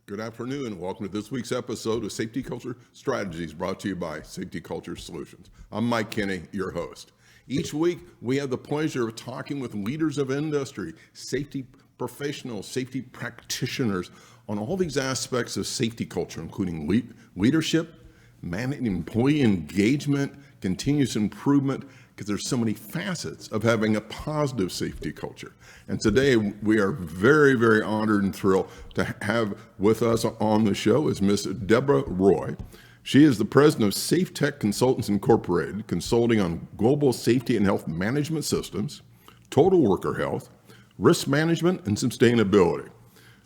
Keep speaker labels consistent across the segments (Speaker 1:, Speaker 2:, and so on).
Speaker 1: Good afternoon. Welcome to this week's episode of Safety Culture Strategies, brought to you by Safety Culture Solutions. I'm Mike Kinney, your host. Each week, we have the pleasure of talking with leaders of industry, safety professionals, safety practitioners on all these aspects of safety culture, including leadership, managing employee engagement, continuous improvement, because there's so many facets of having a positive safety culture. And today we are very, very honored and thrilled to have with us on the show is Miss Deborah Roy. She is the president of SafeTech Consultants Incorporated, consulting on global safety and health management systems, total worker health, risk management, and sustainability.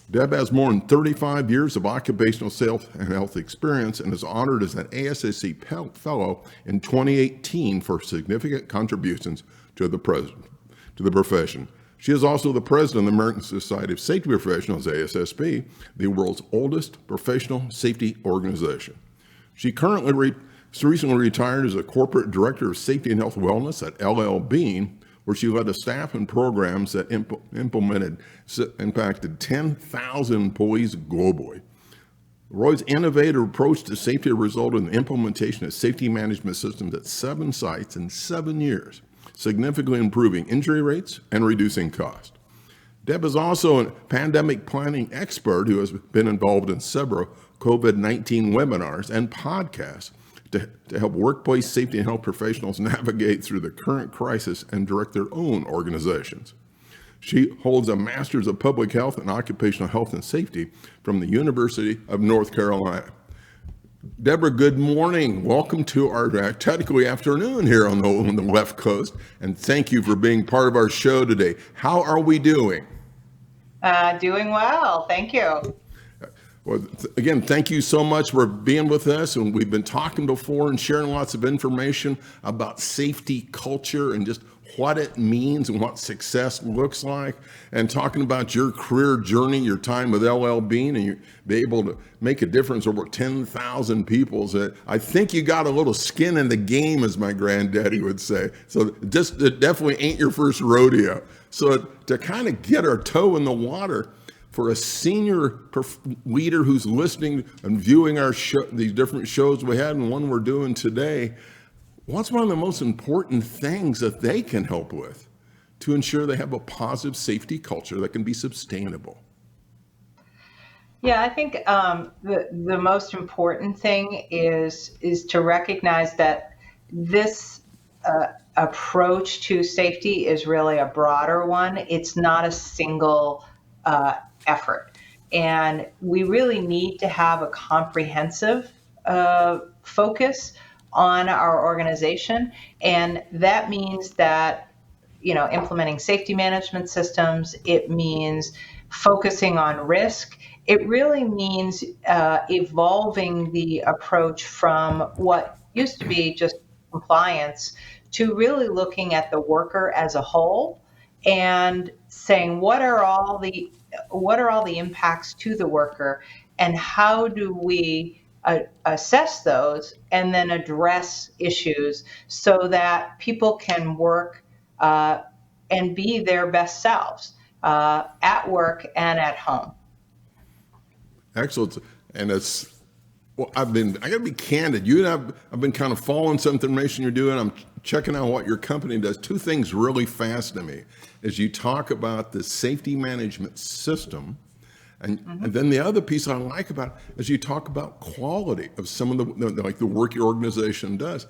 Speaker 1: Deb has more than 35 years of occupational and health experience and is honored as an ASSP Fellow in 2018 for significant contributions to the profession. She is also the president of the American Society of Safety Professionals, ASSP, the world's oldest professional safety organization. She recently retired as a corporate director of safety and health wellness at L.L.Bean, where she led a staff and programs that impacted 10,000 employees globally. Roy's innovative approach to safety resulted in the implementation of safety management systems at 7 sites in 7 years, significantly improving injury rates and reducing cost. Deb is also a pandemic planning expert who has been involved in several COVID-19 webinars and podcasts to help workplace safety and health professionals navigate through the current crisis and direct their own organizations. She holds a Master's of Public Health and Occupational Health and Safety from the University of North Carolina. Deborah, good morning. Welcome to our technically afternoon here on the left coast, and thank you for being part of our show today. How are we doing?
Speaker 2: Doing well, thank you.
Speaker 1: Well, again, thank you so much for being with us. And we've been talking before and sharing lots of information about safety culture and just what it means and what success looks like, and talking about your career journey, your time with L.L.Bean, and you be able to make a difference over 10,000 people. So I think you got a little skin in the game, as my granddaddy would say. So it definitely ain't your first rodeo. So to kind of get our toe in the water, for a senior leader who's listening and viewing our show, these different shows we had and one we're doing today, what's one of the most important things that they can help with to ensure they have a positive safety culture that can be sustainable?
Speaker 2: Yeah, I think the most important thing is to recognize that this approach to safety is really a broader one. It's not a single effort. And we really need to have a comprehensive focus on our organization. And that means that, implementing safety management systems, it means focusing on risk. It really means evolving the approach from what used to be just compliance to really looking at the worker as a whole and saying, what are all the impacts to the worker, and how do we assess those and then address issues so that people can work and be their best selves at work and at home.
Speaker 1: Excellent. And I gotta be candid. I've been kind of following some information you're doing. I'm checking out what your company does. 2 things really fascinate me as you talk about the safety management system. And then the other piece I like about it is you talk about quality of some of the work your organization does.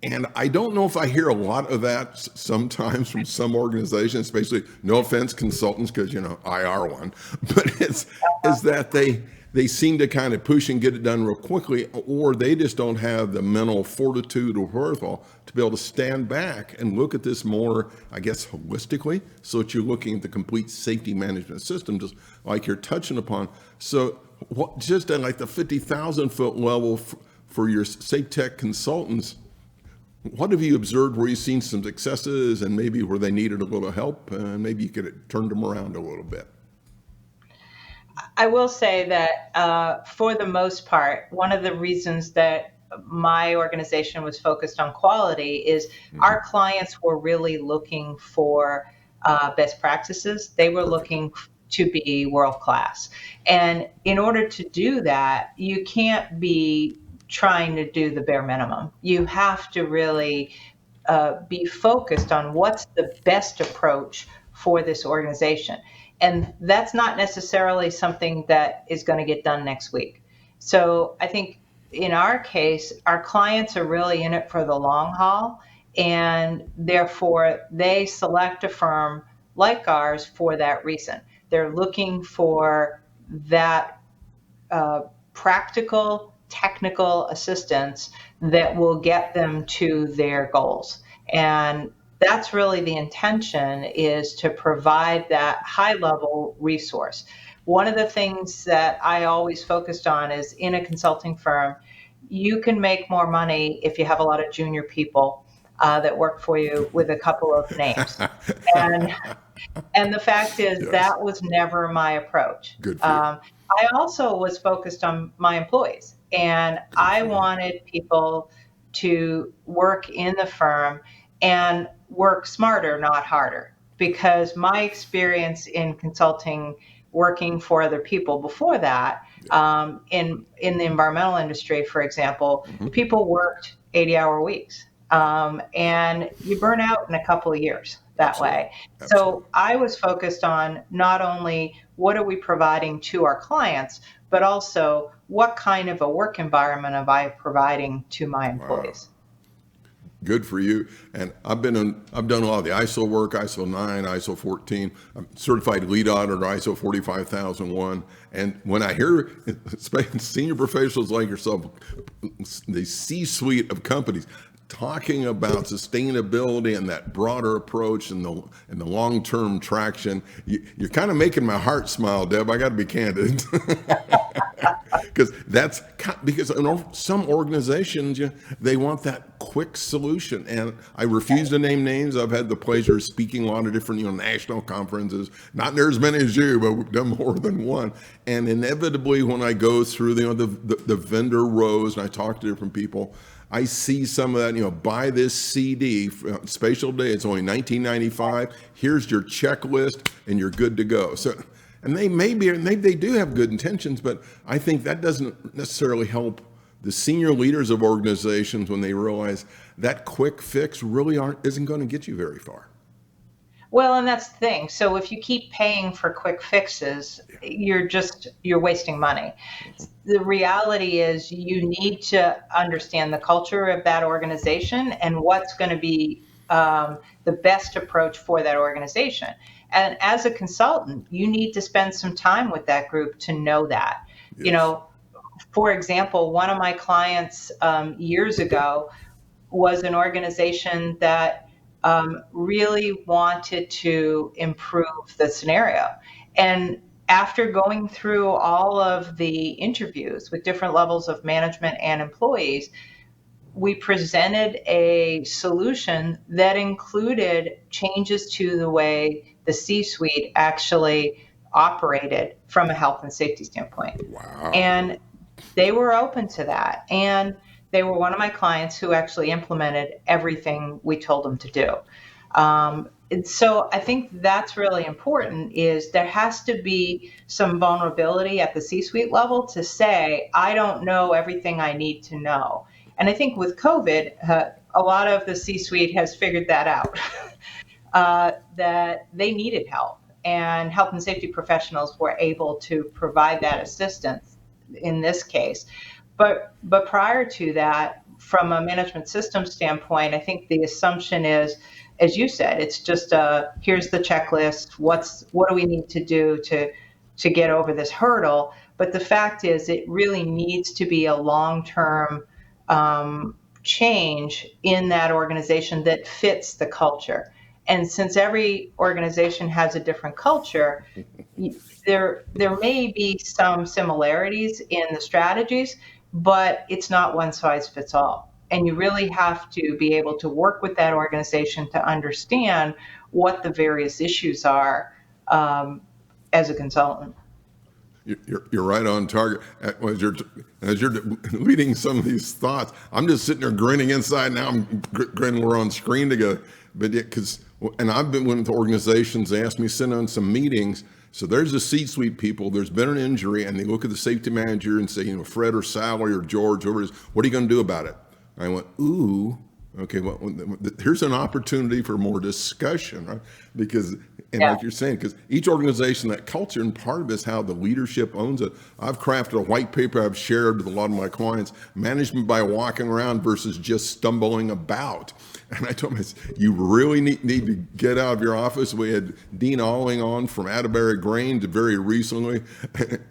Speaker 1: And I don't know if I hear a lot of that sometimes from some organizations, especially, no offense, consultants, because, I are one, but is that they seem to kind of push and get it done real quickly, or they just don't have the mental fortitude or wherewithal to be able to stand back and look at this more, I guess, holistically, so that you're looking at the complete safety management system, just like you're touching upon. So just at like the 50,000 foot level for your SafeTech consultants, what have you observed where you've seen some successes and maybe where they needed a little help and maybe you could have turned them around a little bit?
Speaker 2: I will say that for the most part, one of the reasons that my organization was focused on quality is our clients were really looking for best practices. They were looking to be world class. And in order to do that, you can't be trying to do the bare minimum. You have to really be focused on what's the best approach for this organization. And that's not necessarily something that is going to get done next week. So I think in our case, our clients are really in it for the long haul, and therefore they select a firm like ours for that reason. They're looking for that practical, technical assistance that will get them to their goals. And that's really the intention, is to provide that high level resource. One of the things that I always focused on is, in a consulting firm, you can make more money if you have a lot of junior people that work for you with a couple of names. And and the fact is,
Speaker 1: Yes.
Speaker 2: that was never my approach.
Speaker 1: Good for you.
Speaker 2: I also was focused on my employees, and I wanted people to work in the firm and work smarter, not harder. Because my experience in consulting, working for other people before that, in the environmental industry, for example, people worked 80-hour weeks, and you burn out in a couple of years that
Speaker 1: Absolutely.
Speaker 2: way.
Speaker 1: Absolutely.
Speaker 2: So I was focused on not only what are we providing to our clients, but also what kind of a work environment am I providing to my employees.
Speaker 1: Good for you. And I've done a lot of the ISO work, ISO 9, ISO 14. I'm certified lead auditor, ISO 45001. And when I hear senior professionals like yourself, the C-suite of companies talking about sustainability and that broader approach and the long-term traction, you're kind of making my heart smile, Deb. I got to be candid. Because some organizations, they want that quick solution, and I refuse to name names. I've had the pleasure of speaking a lot of different national conferences, not near as many as you, but we've done more than one. And inevitably, when I go through the vendor rows and I talk to different people, I see some of that, buy this CD, Spatial Day, it's only $19.95. Here's your checklist and you're good to go. So, and maybe they do have good intentions, but I think that doesn't necessarily help the senior leaders of organizations when they realize that quick fix really isn't going to get you very far.
Speaker 2: Well, and that's the thing. So if you keep paying for quick fixes, you're wasting money. The reality is, you need to understand the culture of that organization and what's going to be the best approach for that organization. And as a consultant, you need to spend some time with that group to know that.
Speaker 1: Yes.
Speaker 2: For example, one of my clients years ago was an organization that really wanted to improve the scenario. And after going through all of the interviews with different levels of management and employees, we presented a solution that included changes to the way the C-suite actually operated from a health and safety standpoint.
Speaker 1: Wow.
Speaker 2: And they were open to that. And they were one of my clients who actually implemented everything we told them to do. And so I think that's really important, is there has to be some vulnerability at the C-suite level to say, I don't know everything I need to know. And I think with COVID, a lot of the C-suite has figured that out, that they needed help. And health and safety professionals were able to provide that assistance in this case. But prior to that, from a management system standpoint, I think the assumption is, as you said, it's just here's the checklist. What do we need to do to get over this hurdle? But the fact is, it really needs to be a long-term change in that organization that fits the culture. And since every organization has a different culture, there may be some similarities in the strategies, but it's not one size fits all. And you really have to be able to work with that organization to understand what the various issues are as a consultant.
Speaker 1: You're right on target. As you're leading some of these thoughts, I'm just sitting there grinning inside. Now I'm grinning. We're on screen together, but and I've been with organizations. They asked me to sit on some meetings. So there's the C-suite people, there's been an injury, and they look at the safety manager and say, you know, Fred or Sally or George, whoever it is, what are you going to do about it? And I went, ooh, okay, well, here's an opportunity for more discussion, right? Because, and
Speaker 2: Yeah.
Speaker 1: like you're saying, because each organization, that culture, and part of it is how the leadership owns it. I've crafted a white paper I've shared with a lot of my clients, management by walking around versus just stumbling about. And I told him, you really need to get out of your office. We had Dean Alling on from Atterbury Grain to very recently.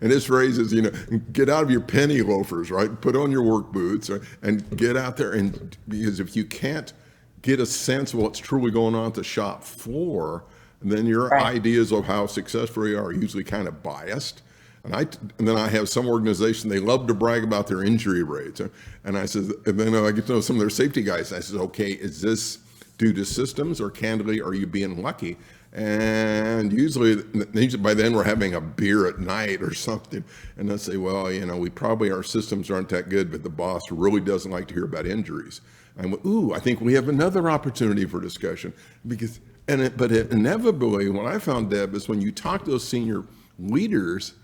Speaker 1: And his phrase is, you know, get out of your penny loafers, right? Put on your work boots, right? And get out there. And because if you can't get a sense of what's truly going on at the shop floor, then your
Speaker 2: Right.
Speaker 1: ideas of how successful you are usually kind of biased. And then I have some organization, they love to brag about their injury rates. And I said, and then I get to know some of their safety guys. I said, okay, is this due to systems, or candidly, are you being lucky? And usually by then we're having a beer at night or something. And they'll say, well, you know, our systems aren't that good, but the boss really doesn't like to hear about injuries. I went, ooh, I think we have another opportunity for discussion. But inevitably, what I found, Deb, is when you talk to those senior leaders,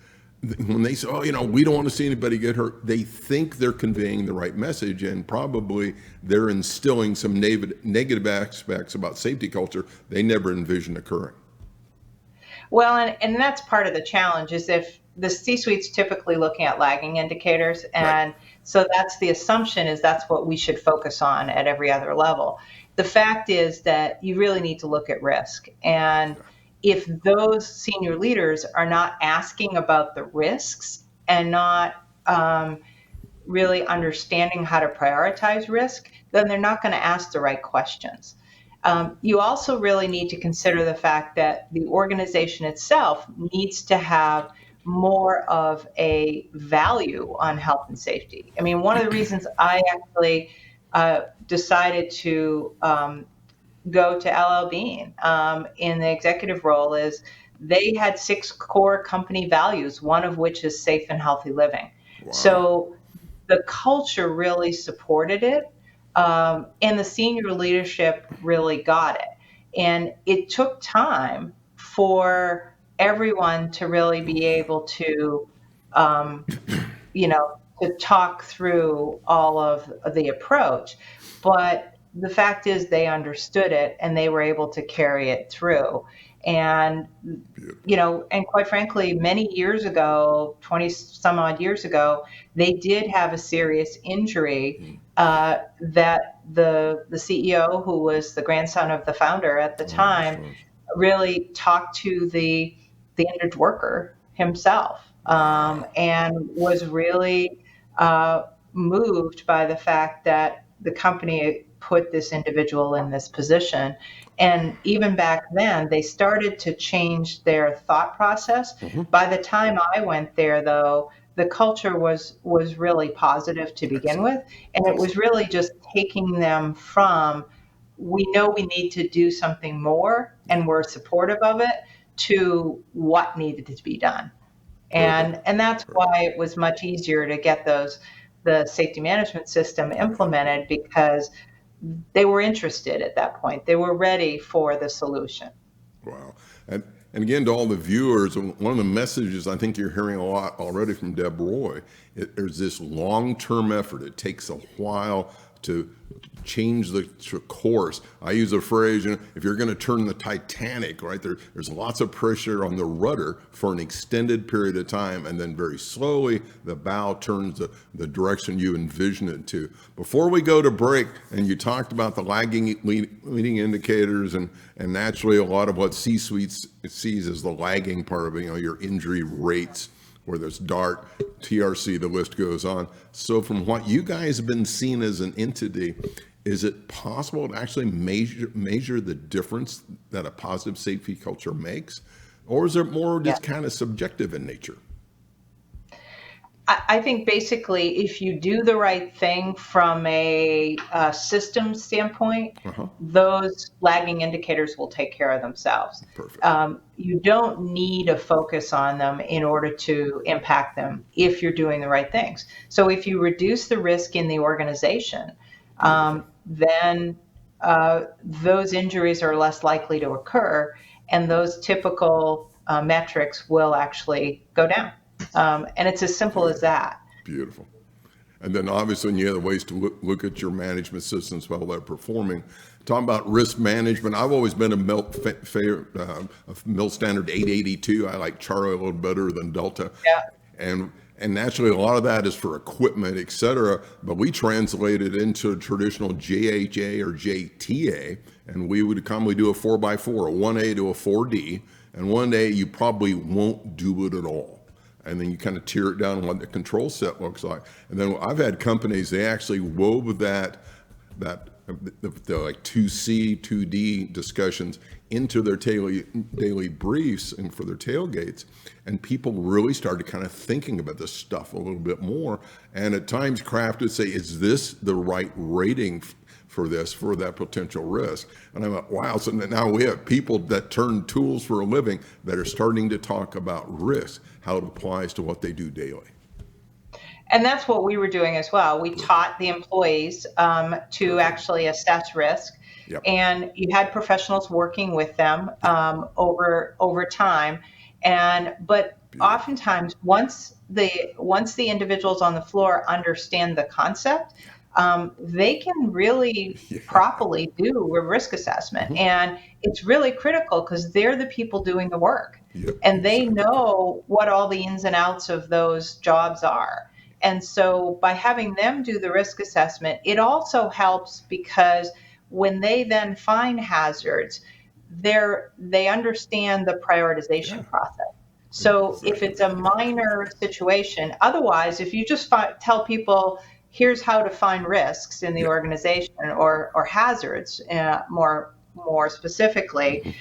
Speaker 1: when they say, oh, you know, we don't want to see anybody get hurt, they think they're conveying the right message, and probably they're instilling some negative aspects about safety culture they never envisioned occurring.
Speaker 2: Well, and that's part of the challenge is if the C-suite's typically looking at lagging indicators. And so that's the assumption is that's what we should focus on at every other level. The fact is that you really need to look at risk. And if those senior leaders are not asking about the risks and not really understanding how to prioritize risk, then they're not going to ask the right questions. You also really need to consider the fact that the organization itself needs to have more of a value on health and safety. I mean, one of the reasons I actually decided to go to L.L.Bean in the executive role is they had 6 core company values, one of which is safe and healthy living.
Speaker 1: Wow.
Speaker 2: So the culture really supported it, and the senior leadership really got it. And it took time for everyone to really be able to, to talk through all of the approach. But the fact is they understood it and they were able to carry it through. And, and quite frankly, many years ago, 20 some odd years ago, they did have a serious injury that the CEO, who was the grandson of the founder at the time, really talked to the injured worker himself, and was really moved by the fact that the company put this individual in this position. And even back then, they started to change their thought process. By the time I went there, though, the culture was really positive to begin with. And it was really just taking them from, we know we need to do something more and we're supportive of it, to what needed to be done. And that's why it was much easier to get the safety management system implemented, because they were interested at that point. They were ready for the solution.
Speaker 1: Wow. And again, to all the viewers, one of the messages I think you're hearing a lot already from Deb Roy, there's this long-term effort. It takes a while to change the course. I use a phrase, if you're going to turn the Titanic, right, there's lots of pressure on the rudder for an extended period of time, and then very slowly the bow turns the direction you envision it to. Before we go to break, and you talked about the lagging leading indicators, and naturally a lot of what C-suite sees as the lagging part of it, your injury rates, whether it's DART, TRC, the list goes on. So from what you guys have been seeing as an entity, is it possible to actually measure the difference that a positive safety culture makes? Or is it more just kind of subjective in nature?
Speaker 2: I think basically, if you do the right thing from a system standpoint, those lagging indicators will take care of themselves.
Speaker 1: Perfect.
Speaker 2: You don't need a focus on them in order to impact them if you're doing the right things. So if you reduce the risk in the organization, then those injuries are less likely to occur, and those typical metrics will actually go down. And it's as simple as that.
Speaker 1: Beautiful. And then obviously you have ways to look at your management systems while they're performing. Talking about risk management, I've always been a Mill Standard 882. I like Charlie a little better than Delta.
Speaker 2: Yeah.
Speaker 1: And naturally, a lot of that is for equipment, et cetera, but we translate it into a traditional JHA or JTA, and we would commonly do a 4x4, a 1A to a 4D, and one day you probably won't do it at all. And then you kind of tear it down on what the control set looks like. And then I've had companies, they actually wove the like 2C, 2D discussions into their daily briefs and for their tailgates. And people really started kind of thinking about this stuff a little bit more. And at times Kraft would say, is this the right rating for that potential risk? And I'm like, wow. So now we have people that turn tools for a living that are starting to talk about risk, how it applies to what they do daily.
Speaker 2: And that's what we were doing as well. We taught the employees to actually assess risk. Yep. And you had professionals working with them over time. But oftentimes, once the individuals on the floor understand the concept, they can really properly do a risk assessment. Mm-hmm. And it's really critical because they're the people doing the work. Yep, and they know what all the ins and outs of those jobs are. And so by having them do the risk assessment, it also helps because when they then find hazards, they understand the prioritization process. So if it's a minor situation, otherwise, if you just tell people, here's how to find risks in the organization or hazards more specifically,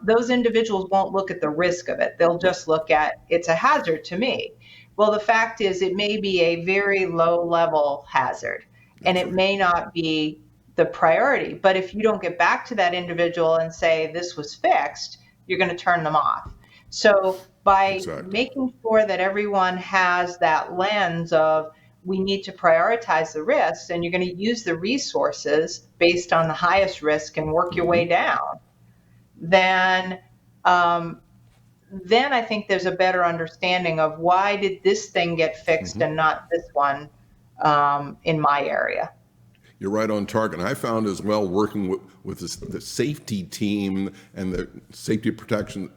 Speaker 2: those individuals won't look at the risk of it. They'll just look at, it's a hazard to me. Well, the fact is it may be a very low level hazard and it may not be the priority. But if you don't get back to that individual and say this was fixed, you're going to turn them off. So by making sure that everyone has that lens of we need to prioritize the risks and you're going to use the resources based on the highest risk and work your way down, then I think there's a better understanding of why did this thing get fixed and not this one in my area.
Speaker 1: You're right on target. And I found as well working with the safety team and the safety protection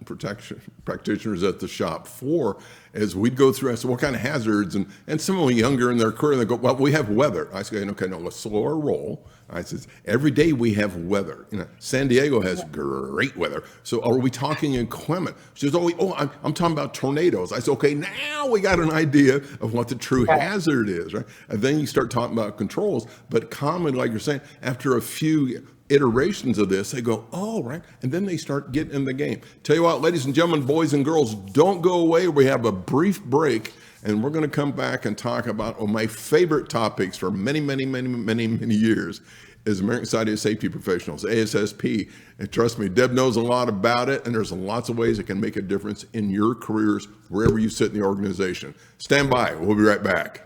Speaker 1: practitioners at the shop floor, as we'd go through, I said, what kind of hazards? And some of them younger in their career, they go, well, we have weather. I said, okay, no, let's slow our roll. I said, every day we have weather. San Diego has great weather. So are we talking inclement? She says, I'm talking about tornadoes. I said, okay, now we got an idea of what the true hazard is, right? And then you start talking about controls. But commonly, like you're saying, after a few iterations of this, they go, oh, right. And then they start getting in the game. Tell you what, ladies and gentlemen, boys and girls, don't go away. We have a brief break. And we're going to come back and talk about one of my favorite topics for many, many, many, many, many years is American Society of Safety Professionals, ASSP. And trust me, Deb knows a lot about it, and there's lots of ways it can make a difference in your careers wherever you sit in the organization. Stand by. We'll be right back.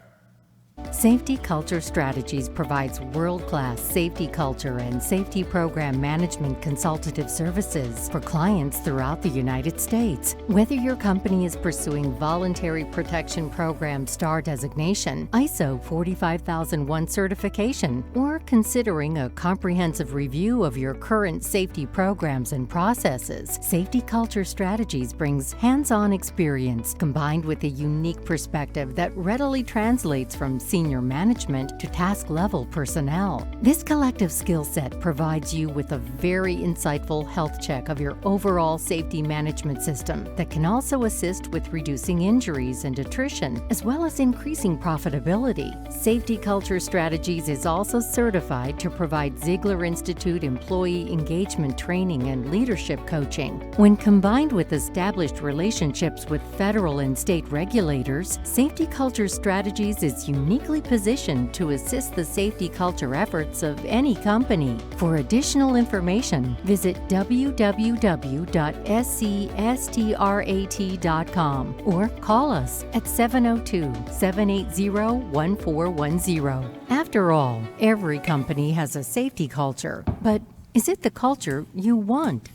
Speaker 3: Safety Culture Strategies provides world-class safety culture and safety program management consultative services for clients throughout the United States. Whether your company is pursuing Voluntary Protection Program STAR designation, ISO 45001 certification, or considering a comprehensive review of your current safety programs and processes, Safety Culture Strategies brings hands-on experience combined with a unique perspective that readily translates from senior management to task-level personnel. This collective skill set provides you with a very insightful health check of your overall safety management system that can also assist with reducing injuries and attrition, as well as increasing profitability. Safety Culture Strategies is also certified to provide Ziegler Institute employee engagement training and leadership coaching. When combined with established relationships with federal and state regulators, Safety Culture Strategies is uniquely positioned to assist the safety culture efforts of any company. For additional information, visit www.scstrat.com or call us at 702-780-1410. After all, every company has a safety culture, but is it the culture you want?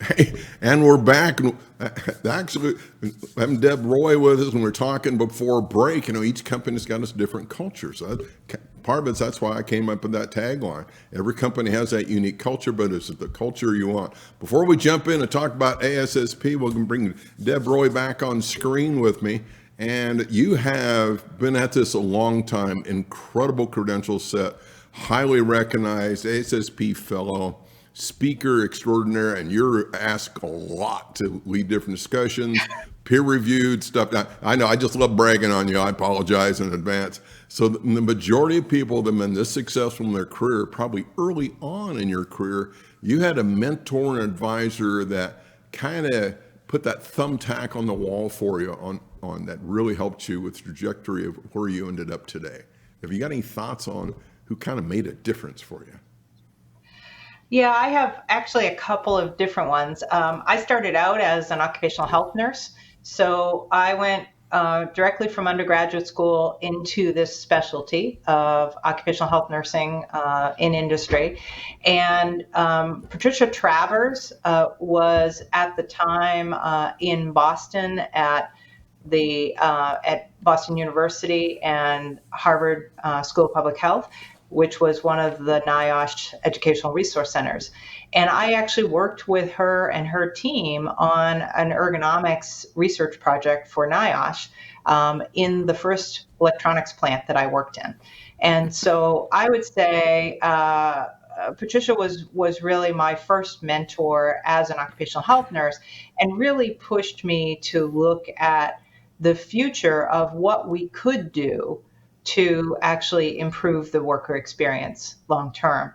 Speaker 1: Hey, and we're back. Actually, having Deb Roy with us, and we're talking before break. Each company's got its different cultures. Part of it, that's why I came up with that tagline. Every company has that unique culture, but it's the culture you want. Before we jump in and talk about ASSP, we're going to bring Deb Roy back on screen with me. And you have been at this a long time, incredible credential set, highly recognized ASSP Fellow, speaker extraordinaire, and you're asked a lot to lead different discussions, peer-reviewed stuff. I know, I just love bragging on you. I apologize in advance. So the majority of people that have been this successful in their career, probably early on in your career, you had a mentor and advisor that kind of put that thumbtack on the wall for you on that really helped you with the trajectory of where you ended up today. Have you got any thoughts on who kind of made a difference for you?
Speaker 2: Yeah, I have actually a couple of different ones. I started out as an occupational health nurse. So I went directly from undergraduate school into this specialty of occupational health nursing in industry. And Patricia Travers was at the time in Boston at Boston University and Harvard School of Public Health, which was one of the NIOSH educational resource centers. And I actually worked with her and her team on an ergonomics research project for NIOSH in the first electronics plant that I worked in. And so I would say Patricia was really my first mentor as an occupational health nurse, and really pushed me to look at the future of what we could do to actually improve the worker experience long term.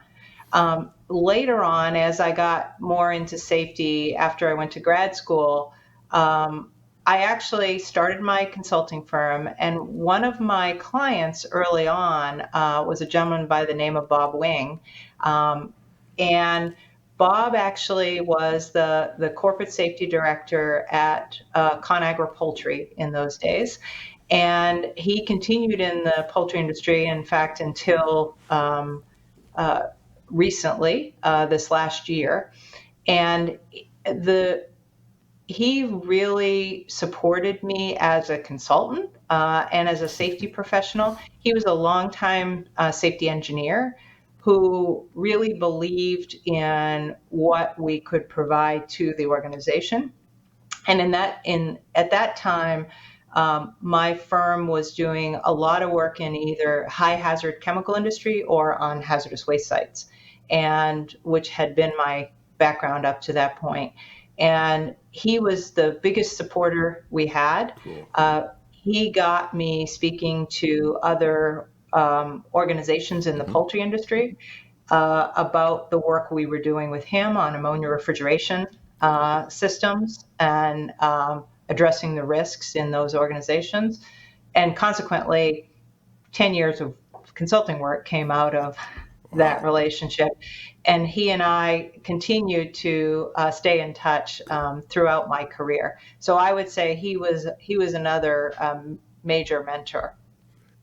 Speaker 2: Later on, as I got more into safety after I went to grad school, I actually started my consulting firm, and one of my clients early on was a gentleman by the name of Bob Wing. And Bob actually was the corporate safety director at ConAgra Poultry in those days. And he continued in the poultry industry, in fact, until recently, this last year. And he really supported me as a consultant and as a safety professional. He was a longtime safety engineer who really believed in what we could provide to the organization. And at that time, my firm was doing a lot of work in either high hazard chemical industry or on hazardous waste sites, and which had been my background up to that point. And he was the biggest supporter we had.
Speaker 1: Cool.
Speaker 2: He got me speaking to other organizations in the poultry industry about the work we were doing with him on ammonia refrigeration systems and addressing the risks in those organizations. And consequently, 10 years of consulting work came out of that relationship. And he and I continued to stay in touch throughout my career. So I would say he was another major mentor.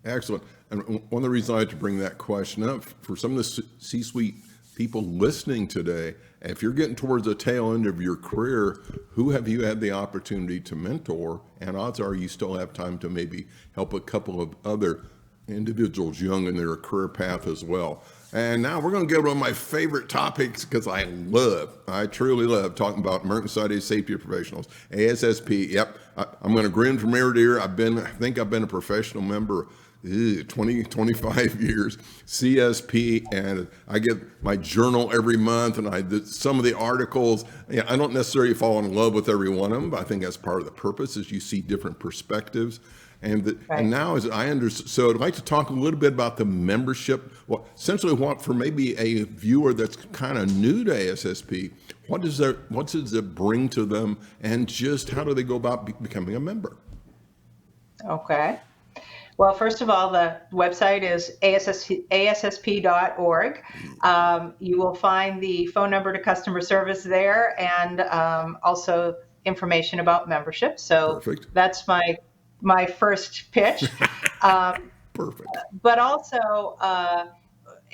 Speaker 1: Excellent. And one of the reasons I had to bring that question up, for some of the C-suite people listening today, if you're getting towards the tail end of your career, who have you had the opportunity to mentor? And odds are you still have time to maybe help a couple of other individuals young in their career path as well. And now we're going to get one of my favorite topics, because I truly love talking about emergency safety professionals, ASSP. Yep, I'm going to grin from ear to ear. I think I've been a professional member 25 years, CSP, and I get my journal every month, and I did some of the articles. I don't necessarily fall in love with every one of them, but I think that's part of the purpose, is you see different perspectives. And now, as I understand, so I'd like to talk a little bit about the membership. Well, essentially, what for maybe a viewer that's kind of new to ASSP, what does it bring to them, and just how do they go about becoming a member?
Speaker 2: Okay. Well, first of all, the website is ASSP.org. You will find the phone number to customer service there, and also information about membership. So
Speaker 1: Perfect.
Speaker 2: That's my first pitch.
Speaker 1: Perfect.
Speaker 2: But also,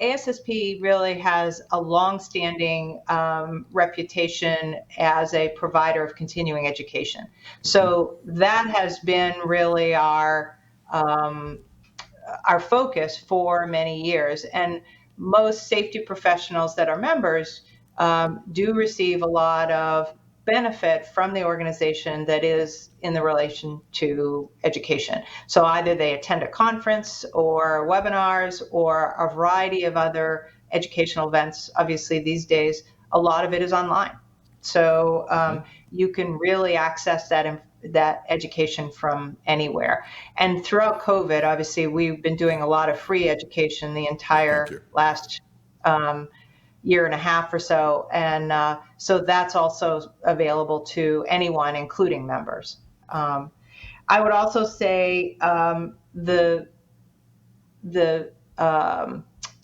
Speaker 2: ASSP really has a long-standing reputation as a provider of continuing education. So that has been really our focus for many years. And most safety professionals that are members do receive a lot of benefit from the organization that is in the relation to education. So either they attend a conference or webinars or a variety of other educational events. Obviously, these days, a lot of it is online. So you can really access that education from anywhere. And throughout COVID, obviously, we've been doing a lot of free education the entire last year and a half or so. And so that's also available to anyone, including members. I would also say the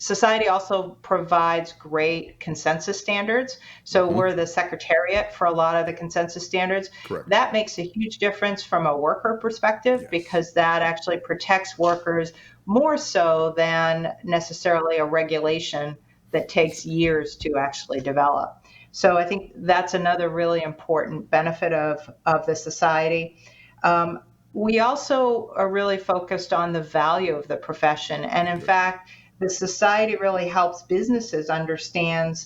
Speaker 2: Society also provides great consensus standards. So we're the secretariat for a lot of the consensus standards.
Speaker 1: Correct.
Speaker 2: That makes a huge difference from a worker perspective because that actually protects workers more so than necessarily a regulation that takes years to actually develop. So I think that's another really important benefit of the society. We also are really focused on the value of the profession. And in fact, the society really helps businesses understand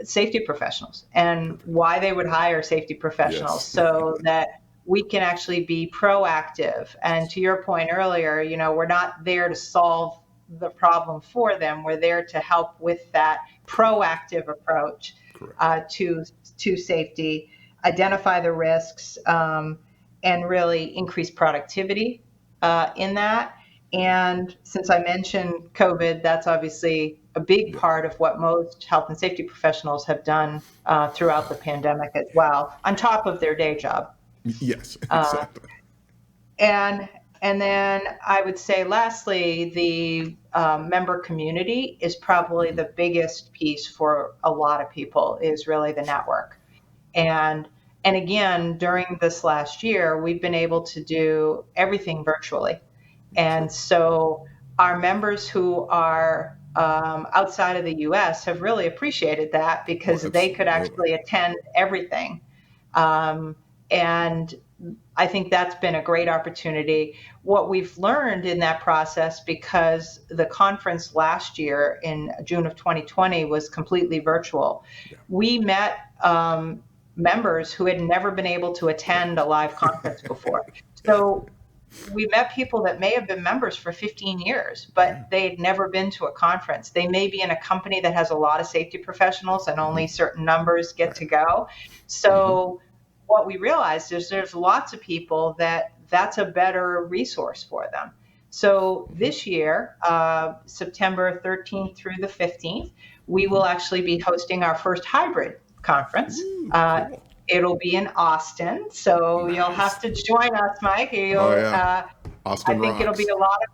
Speaker 2: safety professionals and why they would hire safety professionals so that we can actually be proactive. And to your point earlier, we're not there to solve the problem for them. We're there to help with that proactive approach to safety, identify the risks, and really increase productivity in that. And since I mentioned COVID, that's obviously a big part of what most health and safety professionals have done throughout the pandemic as well, on top of their day job.
Speaker 1: Yes, exactly.
Speaker 2: And then I would say, lastly, the member community is probably the biggest piece for a lot of people, is really the network. And again, during this last year, we've been able to do everything virtually. And so our members who are outside of the U.S. have really appreciated that because they could actually attend everything. And I think that's been a great opportunity. What we've learned in that process, because the conference last year in June of 2020 was completely virtual, we met members who had never been able to attend a live conference before. So we met people that may have been members for 15 years, but they had never been to a conference. They may be in a company that has a lot of safety professionals and only certain numbers get to go. So what we realized is there's lots of people that's a better resource for them. So this year, September 13th through the 15th, we will actually be hosting our first hybrid conference. Cool. It'll be in Austin, so you'll have to join us, Mike.
Speaker 1: Austin
Speaker 2: I think
Speaker 1: rocks.
Speaker 2: It'll be a lot of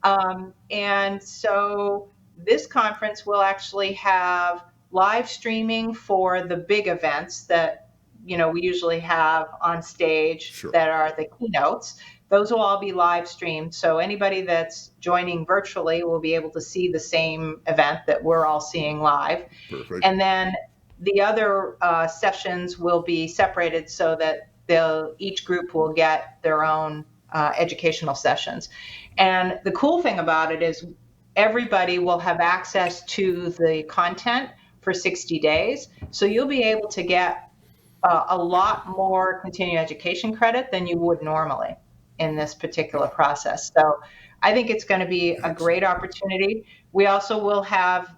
Speaker 2: fun. And so this conference will actually have live streaming for the big events that we usually have on stage that are the keynotes. Those will all be live streamed. So anybody that's joining virtually will be able to see the same event that we're all seeing live.
Speaker 1: Perfect.
Speaker 2: And then the other sessions will be separated so that each group will get their own educational sessions. And the cool thing about it is everybody will have access to the content for 60 days. So you'll be able to get a lot more continuing education credit than you would normally in this particular process. So I think it's going to be a great opportunity. We also will have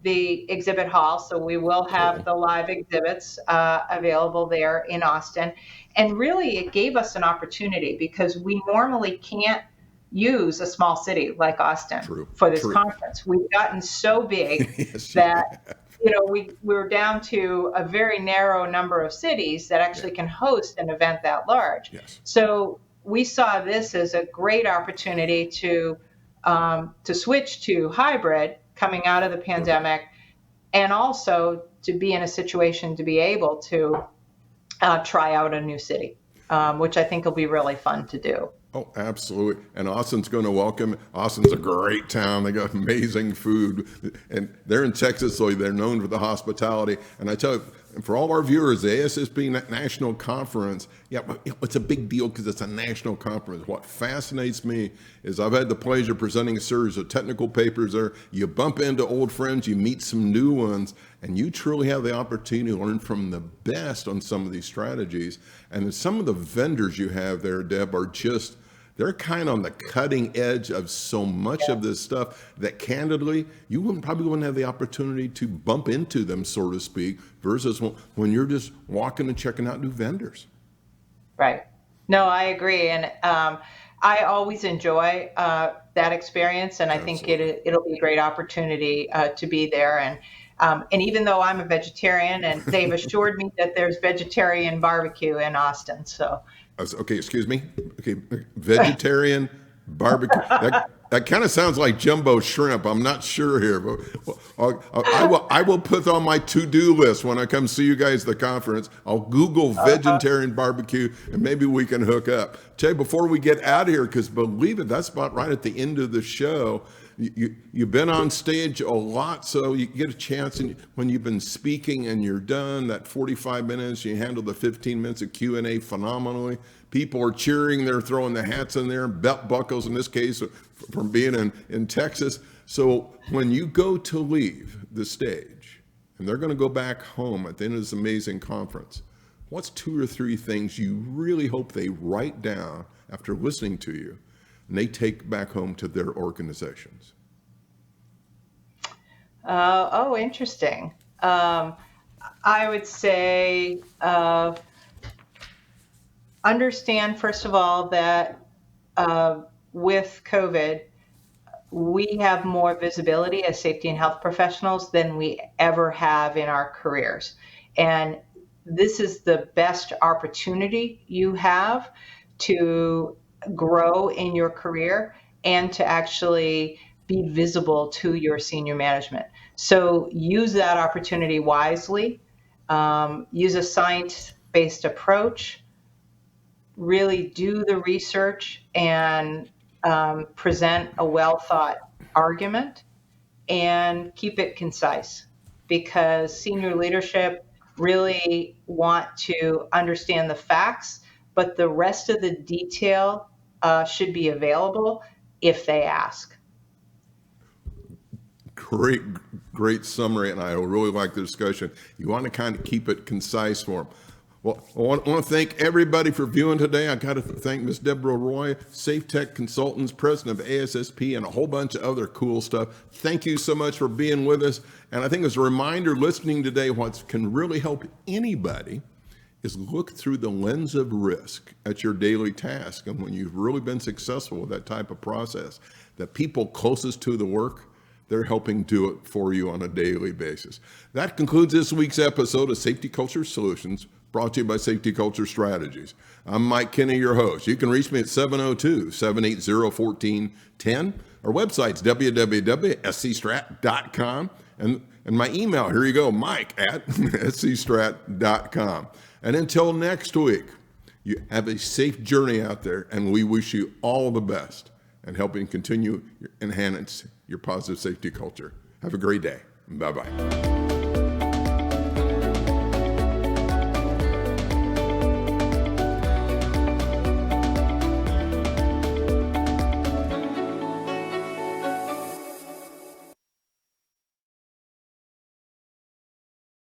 Speaker 2: the exhibit hall. So we will have the live exhibits available there in Austin. And really, it gave us an opportunity because we normally can't use a small city like Austin for this conference. We've gotten so big that we're down to a very narrow number of cities that actually can host an event that large. So we saw this as a great opportunity to switch to hybrid coming out of the pandemic, and also to be in a situation to be able to try out a new city, which I think will be really fun to do.
Speaker 1: Oh, absolutely. And Austin's going to welcome. Austin's a great town. They got amazing food. And they're in Texas, so they're known for the hospitality. And I tell you, for all our viewers, the ASSP National Conference, it's a big deal because it's a national conference. What fascinates me is I've had the pleasure of presenting a series of technical papers there. You bump into old friends, you meet some new ones, and you truly have the opportunity to learn from the best on some of these strategies. And some of the vendors you have there, Deb, are just, they're kind of on the cutting edge of so much of this stuff that candidly, you probably wouldn't have the opportunity to bump into them, so to speak, versus when you're just walking and checking out new vendors.
Speaker 2: Right. No, I agree. And I always enjoy that experience. And I think it'll be a great opportunity to be there. And even though I'm a vegetarian, and they've assured me that there's vegetarian barbecue in Austin. So.
Speaker 1: Okay, excuse me. Okay, vegetarian barbecue. That kind of sounds like jumbo shrimp. I'm not sure here, but I will put on my to-do list when I come see you guys at the conference. I'll Google vegetarian barbecue, and maybe we can hook up. Jay, before we get out of here, because believe it, that's about right at the end of the show. You've been on stage a lot, so you get a chance, and when you've been speaking and you're done, that 45 minutes, you handle the 15 minutes of Q&A phenomenally. People are cheering, they're throwing the hats in there, belt buckles in this case, from being in Texas. So when you go to leave the stage, and they're going to go back home at the end of this amazing conference, what's 2 or 3 things you really hope they write down after listening to you, and they take back home to their organizations?
Speaker 2: Interesting. I would say understand, first of all, that with COVID, we have more visibility as safety and health professionals than we ever have in our careers. And this is the best opportunity you have to grow in your career and to actually be visible to your senior management. So use that opportunity wisely. Use a science-based approach. Really do the research and present a well-thought argument, and keep it concise, because senior leadership really want to understand the facts, but the rest of the detail should be available if they ask.
Speaker 1: Great summary, and I really like the discussion. You want to kind of keep it concise for them. Well, I want to thank everybody for viewing today. I got to thank Ms. Deborah Roy, SafeTech Consultants, president of ASSP, and a whole bunch of other cool stuff. Thank you so much for being with us. And I think as a reminder, listening today, what can really help anybody is look through the lens of risk at your daily task. And when you've really been successful with that type of process, the people closest to the work, they're helping do it for you on a daily basis. That concludes this week's episode of Safety Culture Solutions, brought to you by Safety Culture Strategies. I'm Mike Kinney, your host. You can reach me at 702-780-1410. Our website's www.scstrat.com. And my email, here you go, mike@scstrat.com. And until next week, you have a safe journey out there, and we wish you all the best and helping continue enhance your positive safety culture. Have a great day. Bye-bye.